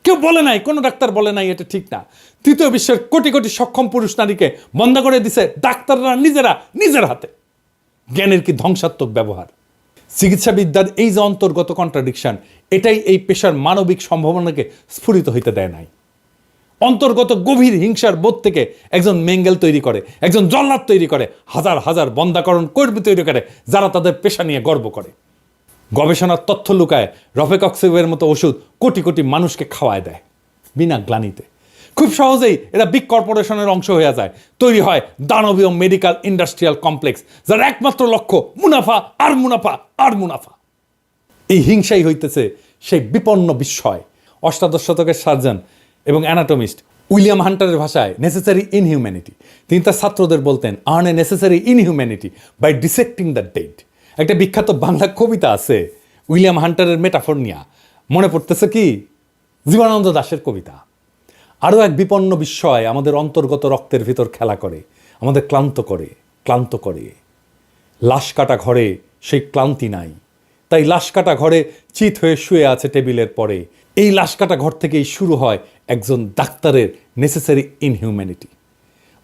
কেউ বলে নাই, কোনো ডাক্তার বলে নাই এটা ঠিক না। তৃতীয় বিশ্বের কোটি কোটি সক্ষম পুরুষ নারীকে বন্ধ করে দিছে ডাক্তাররা নিজের হাতে। জ্ঞানের কি ধ্বংসাত্মক ব্যবহার! চিকিৎসাবিদ্যার এই যে অন্তর্গত কন্ট্রাডিকশন, এটাই এই পেশার মানবিক সম্ভাবনাকে স্ফুরিত হইতে দেয় নাই। অন্তর্গত গভীর হিংসার বোধ থেকে একজন মেঙ্গেল তৈরি করে, একজন জল্লাদ তৈরি করে, হাজার হাজার বন্ধাকরণ কর্মী তৈরি করে, যারা তাদের পেশা নিয়ে গর্ব করে। গবেষণার তথ্য লুকায় রফেকক্সিবের মতো ওষুধ কোটি কোটি মানুষকে খাওয়ায় দেয় বিনা গ্লানিতে। খুব সহজেই এরা বিগ কর্পোরেশনের অংশ হয়ে যায়। তৈরি হয় দানবীয় মেডিকেল ইন্ডাস্ট্রিয়াল কমপ্লেক্স, যার একমাত্র লক্ষ্য মুনাফা আর মুনাফা আর মুনাফা। এই হিংসাই হইতেছে সেই বিপন্ন বিস্ময়। 18 শতকের সার্জন এবং অ্যানাটমিস্ট উইলিয়াম হান্টারের ভাষায় নেসেসারি ইনহিউম্যানিটি। তিনি তার ছাত্রদের বলতেন, earn a necessary inhumanity by dissecting the dead. একটা বিখ্যাত বাংলা কবিতা আছে উইলিয়াম হান্টারের মেটাফর নিয়া, মনে পড়তেছে কি? জীবনানন্দ দাশের কবিতা। আরও এক বিপন্ন বিস্ময় আমাদের অন্তর্গত রক্তের ভিতর খেলা করে, আমাদের ক্লান্ত করে। লাশ কাটা ঘরে সেই ক্লান্তি নাই, তাই লাশ কাটা ঘরে চিত হয়ে শুয়ে আছে টেবিলের পরে। এই লাশ কাটা ঘর থেকেই শুরু হয় একজন ডাক্তারের নেসেসারি ইনহিউম্যানিটি।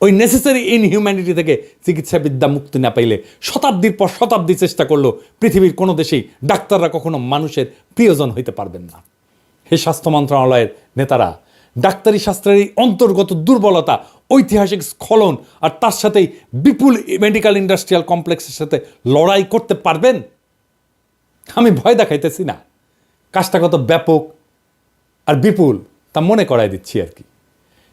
ওই নেসেসারি ইনহিউম্যানিটি থেকে চিকিৎসাবিদ্যা মুক্তি না পাইলে শতাব্দীর পর শতাব্দী চেষ্টা করলেও পৃথিবীর কোনো দেশেই ডাক্তাররা কখনো মানুষের প্রিয়জন হইতে পারবেন না। হে স্বাস্থ্য মন্ত্রণালয়ের নেতারা, ডাক্তারি শাস্ত্রের এই অন্তর্গত দুর্বলতা, ঐতিহাসিক স্খলন আর তার সাথেই বিপুল মেডিকেল ইন্ডাস্ট্রিয়াল কমপ্লেক্সের সাথে লড়াই করতে পারবেন? আমি ভয় দেখাইতেছি না, কাজটা কত ব্যাপক আর বিপুল তা মনে করাই দিচ্ছি আর কি।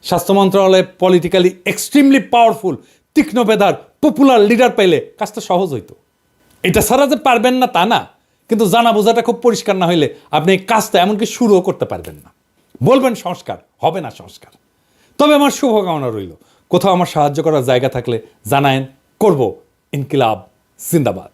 স্বাস্থ্য মন্ত্রণালয়ে পলিটিক্যালি এক্সট্রিমলি পাওয়ারফুল তীক্ষ্ণ বেধার পপুলার লিডার পেলে কাজটা সহজ হইতো। এটা ছাড়া যে পারবেন না তা না, কিন্তু জানা বোঝাটা খুব পরিষ্কার না হইলে আপনি এই কাজটা এমনকি শুরুও করতে পারবেন না। বলবেন সংস্কার, হবে না সংস্কার। তবে আমার শুভকামনা রইল, কোথাও আমার সাহায্য করার জায়গা থাকলে জানায়েন, করব। ইনকিলাব জিন্দাবাদ।